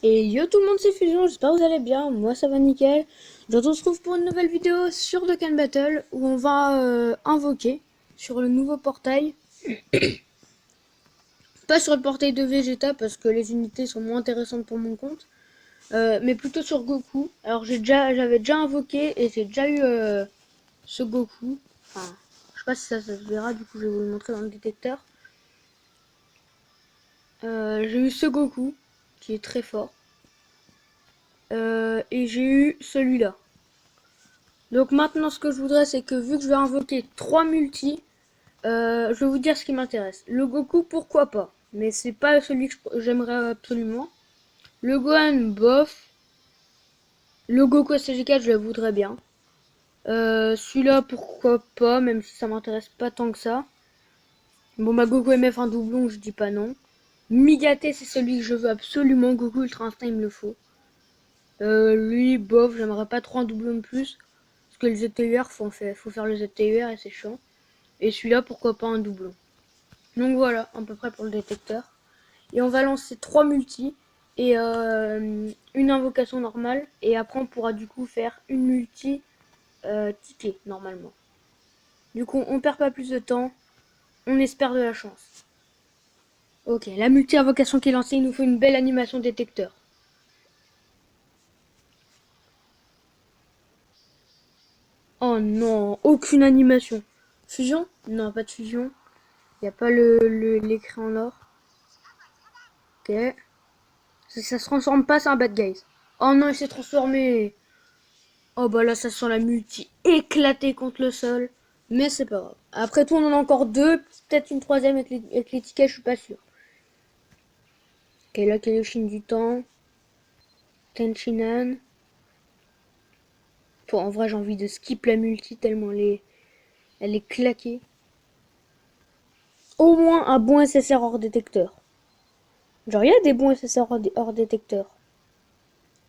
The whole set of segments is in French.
Et yo tout le monde, c'est Fusion, j'espère que vous allez bien, moi ça va nickel. Je te retrouve pour une nouvelle vidéo sur Dokkan Battle où on va invoquer sur le nouveau portail. Pas sur le portail de Vegeta parce que les unités sont moins intéressantes pour mon compte, mais plutôt sur Goku. Alors j'avais déjà invoqué et j'ai déjà eu ce Goku. Enfin, je sais pas si ça se verra, du coup je vais vous le montrer dans le détecteur. J'ai eu ce Goku qui est très fort. Et j'ai eu celui-là. Donc maintenant ce que je voudrais c'est que vu que je vais invoquer 3 multis, je vais vous dire ce qui m'intéresse. Le Goku pourquoi pas, mais c'est pas celui que j'aimerais absolument. Le Gohan bof. Le Goku SG4 je le voudrais bien. Celui-là pourquoi pas, même si ça m'intéresse pas tant que ça. Bon bah Goku MF un doublon, je dis pas non. Migaté c'est celui que je veux absolument, Goku Ultra Instinct il me le faut. Lui bof, j'aimerais pas trop un doublon de plus. Parce que le ZTUR, faut faire le ZTUR et c'est chiant. Et celui-là, pourquoi pas un doublon. Donc voilà, à peu près pour le détecteur. Et on va lancer 3 multis et une invocation normale. Et après, on pourra du coup faire une multi ticket, normalement. Du coup, on perd pas plus de temps. On espère de la chance. Ok, la multi-invocation qui est lancée, il nous faut une belle animation détecteur. Oh non, aucune animation. Fusion? Non, pas de fusion. Il n'y a pas l'écran en or. Ok. Ça se transforme pas, c'est un bad guys. Oh non, il s'est transformé. Oh bah là, ça sent la multi éclatée contre le sol. Mais c'est pas grave. Après tout, on en a encore deux. Peut-être une troisième avec les tickets, je suis pas sûr. Ok, là, Kaioshin du temps. Tenchinan. En vrai, j'ai envie de skip la multi tellement elle est claquée. Au moins un bon SSR hors détecteur. Genre, il y a des bons SSR hors détecteur.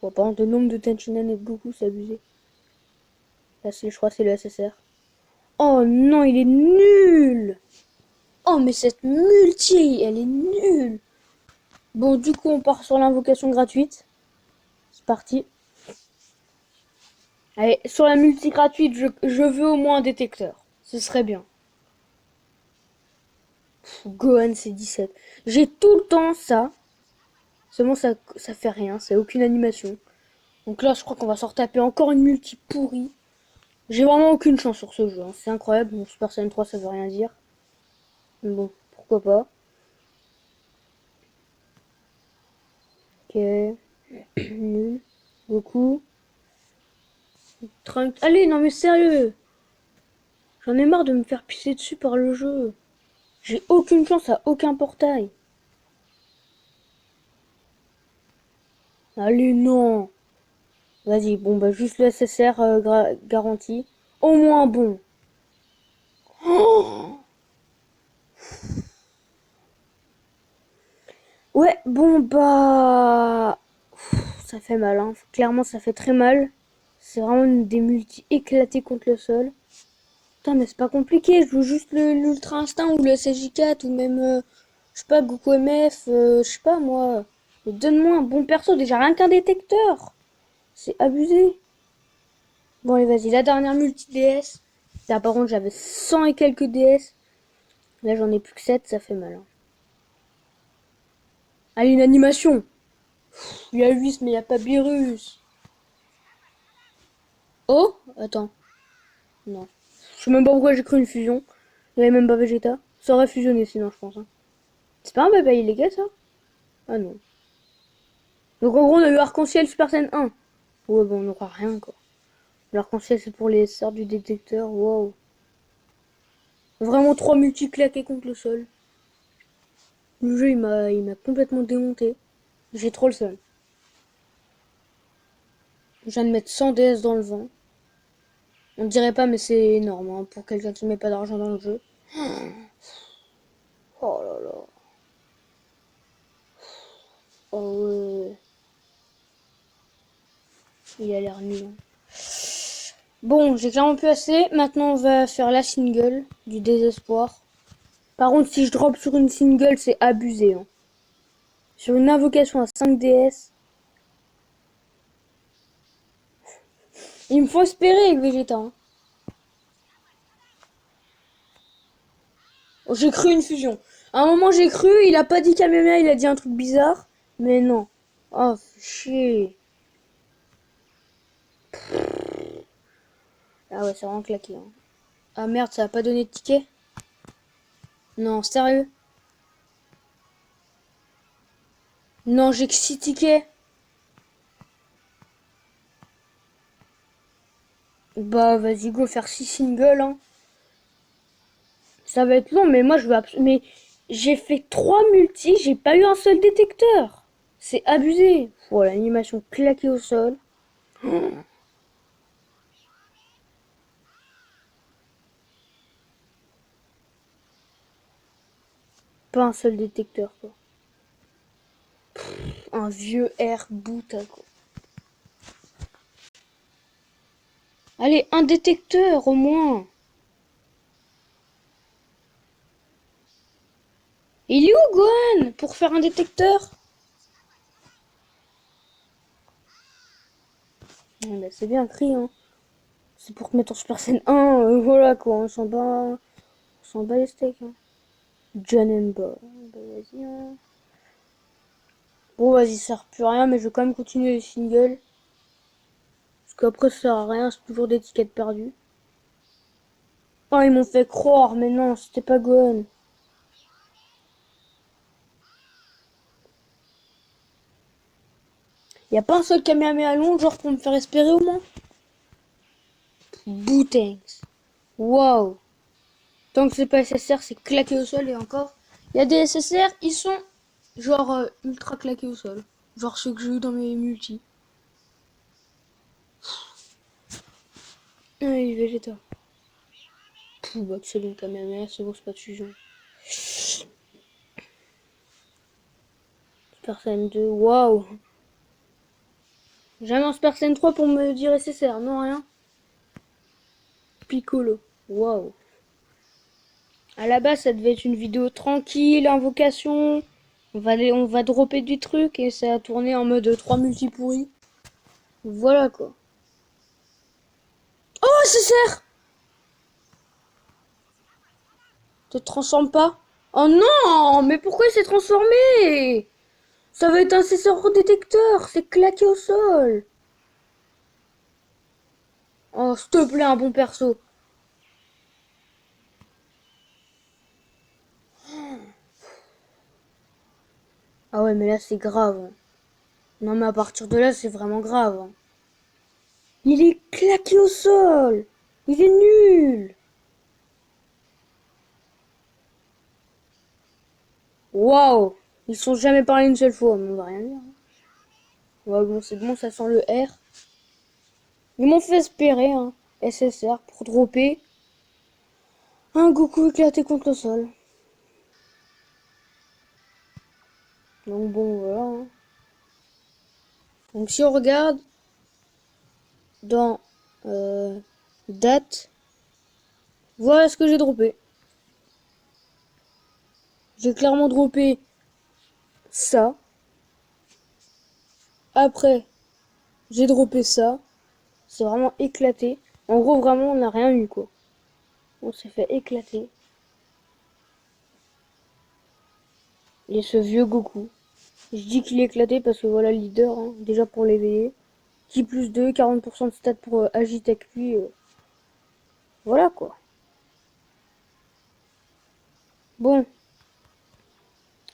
Bon, par contre, le nombre de Tenchinan et de Goku, c'est abusé. Là, je crois que c'est le SSR. Oh non, il est nul! Oh, mais cette multi, elle est nulle! Bon, du coup, on part sur l'invocation gratuite. C'est parti. Allez, sur la multi gratuite, je veux au moins un détecteur. Ce serait bien. Gohan, c'est 17. J'ai tout le temps ça. Seulement, ça fait rien. C'est aucune animation. Donc là, je crois qu'on va s'en retaper encore une multi pourrie. J'ai vraiment aucune chance sur ce jeu. Hein. C'est incroyable. Mon Super Saiyan 3, ça veut rien dire. Mais bon, pourquoi pas. Ok. Nul. Goku. Trunks. Allez, non mais sérieux. J'en ai marre de me faire pisser dessus par le jeu. J'ai aucune chance à aucun portail. Allez, non. Vas-y, bon, bah juste le SSR garanti. Au moins bon. Oh, ouais, bon, bah... Ça fait mal, hein. Clairement, ça fait très mal. C'est vraiment des multis éclatés contre le sol. Putain, mais c'est pas compliqué. Je joue juste l'Ultra Instinct ou le SSJ4 ou même, je sais pas, Goku MF, je sais pas moi. Mais donne-moi un bon perso, déjà rien qu'un détecteur. C'est abusé. Bon, allez, vas-y, la dernière multi DS. Là, par contre, j'avais 100 et quelques DS. Là, j'en ai plus que 7, ça fait mal. Hein. Allez, une animation. Il y a Whis, mais il n'y a pas Beerus. Oh, attends. Non. Je sais même pas pourquoi j'ai cru une fusion. Il n'y avait même pas Vegeta. Ça aurait fusionné sinon, je pense. Hein. C'est pas un bébé illégal, ça? Ah non. Donc, en gros, on a eu Arc-en-Ciel Super Saiyan 1. Ouais, bon, on n'aura rien, quoi. L'arc-en-ciel, c'est pour les sorts du détecteur. Waouh. Vraiment 3 multi claqués contre le sol. Le jeu, il m'a complètement démonté. J'ai trop le seul. Je viens de mettre 100 DS dans le vent. On dirait pas, mais c'est énorme hein, pour quelqu'un qui met pas d'argent dans le jeu. Oh là là. Oh ouais. Il a l'air nul. Hein. Bon, j'ai clairement plus assez. Maintenant, on va faire la single du désespoir. Par contre, si je drop sur une single, c'est abusé. Hein. Sur une invocation à 5 DS. Ils me font espérer avec Vegeta. Hein. Oh, j'ai cru une fusion. À un moment, j'ai cru, il a pas dit Kamehameha, il a dit un truc bizarre. Mais non. Oh, chier. Ah ouais, c'est vraiment claqué. Hein. Ah merde, ça a pas donné de ticket? Non, sérieux? Non, j'ai que 6 tickets. Bah, vas-y, go faire 6 singles. Hein. Ça va être long, mais moi, je veux mais j'ai fait 3 multis, j'ai pas eu un seul détecteur. C'est abusé. Voilà, l'animation claquée au sol. Pas un seul détecteur, quoi. Un vieux air boota, quoi. Allez, un détecteur, au moins. Il est où, Gohan, pour faire un détecteur? Bah, c'est bien écrit, hein. C'est pour te mettre en Super Saiyan 1, voilà, quoi. On s'en bat les steaks, hein. John and Bah, vas-y, hein. Bon, vas-y, ça sert plus à rien, mais je vais quand même continuer les singles. Parce qu'après, ça sert à rien, c'est toujours des tickets perdus. Oh, ils m'ont fait croire, mais non, c'était pas Gohan. Y a pas un seul Kamehameha long, genre pour me faire espérer au moins? Boutangs. Waouh. Tant que c'est pas SSR, c'est claqué au sol et encore. Il y a des SSR, ils sont genre ultra claqués au sol. Genre ceux que j'ai eu dans mes multis. Allez, Vegeta. Bah, c'est le Kamehameha, c'est bon, c'est pas de fusion. Super Saiyan 2, waouh. Jamais un Super Saiyan 3 pour me dire SSR, non rien. Piccolo, waouh. À la base, ça devait être une vidéo tranquille, invocation. On va dropper du truc et ça a tourné en mode 3 multi pourris. Voilà quoi. Oh, SSR! Te transforme pas. Oh non! Mais pourquoi il s'est transformé? Ça va être un SSR détecteur, c'est claqué au sol. Oh, s'il te plaît, un bon perso. Ah ouais, mais là, c'est grave. Hein. Non, mais à partir de là, c'est vraiment grave. Hein. Il est claqué au sol. Il est nul. Waouh. Ils sont jamais parlé une seule fois, mais on va rien dire. Hein. Ouais, bon, c'est bon, ça sent le R. Ils m'ont fait espérer, hein, SSR, pour dropper un Goku éclaté contre le sol. Donc bon, voilà. Hein. Donc si on regarde dans date, voilà ce que j'ai droppé. J'ai clairement droppé ça. Après, j'ai droppé ça. C'est vraiment éclaté. En gros, vraiment, on n'a rien eu, quoi. On s'est fait éclater. Et ce vieux Goku. Je dis qu'il est éclaté parce que voilà, le leader, hein, déjà pour l'éveiller. Qui plus 2, 40% de stats pour agiter avec lui. Voilà, quoi. Bon.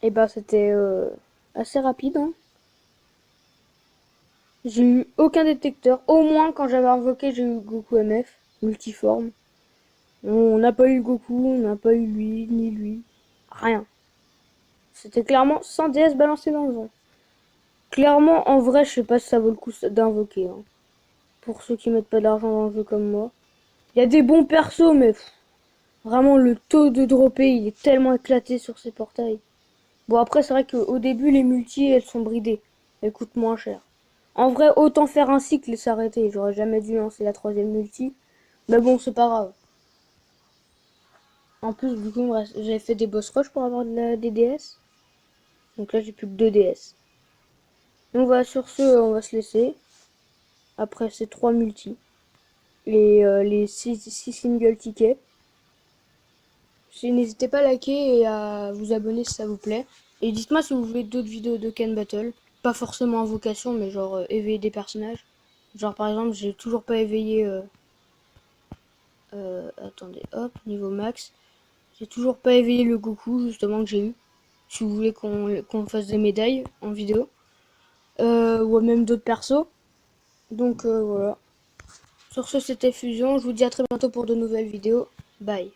Et bah, c'était assez rapide, hein. J'ai eu aucun détecteur. Au moins, quand j'avais invoqué, j'ai eu Goku MF, multiforme. On n'a pas eu Goku, on n'a pas eu lui, ni lui. Rien. C'était clairement 100 DS balancé dans le vent. Clairement, en vrai, je sais pas si ça vaut le coup d'invoquer. Hein. Pour ceux qui mettent pas d'argent dans le jeu comme moi. Il y a des bons persos, mais vraiment le taux de dropper, il est tellement éclaté sur ces portails. Bon, après, c'est vrai qu'au début, les multis, elles sont bridées. Elles coûtent moins cher. En vrai, autant faire un cycle et s'arrêter. J'aurais jamais dû lancer la troisième multi. Mais bon, c'est pas grave. En plus, du coup, j'avais fait des boss rush pour avoir de la DDS. Donc là, j'ai plus que 2 DS. Donc voilà, sur ce, on va se laisser. Après ces 3 multis. et les 6 single tickets. N'hésitez pas à liker et à vous abonner si ça vous plaît. Et dites-moi si vous voulez d'autres vidéos de Ken Battle. Pas forcément invocation, mais genre éveiller des personnages. Genre par exemple, j'ai toujours pas éveillé... attendez, hop, niveau max. J'ai toujours pas éveillé le Goku, justement, que j'ai eu. Si vous voulez qu'on fasse des médailles en vidéo. Ou même d'autres persos. Donc voilà. Sur ce, c'était Fusion. Je vous dis à très bientôt pour de nouvelles vidéos. Bye.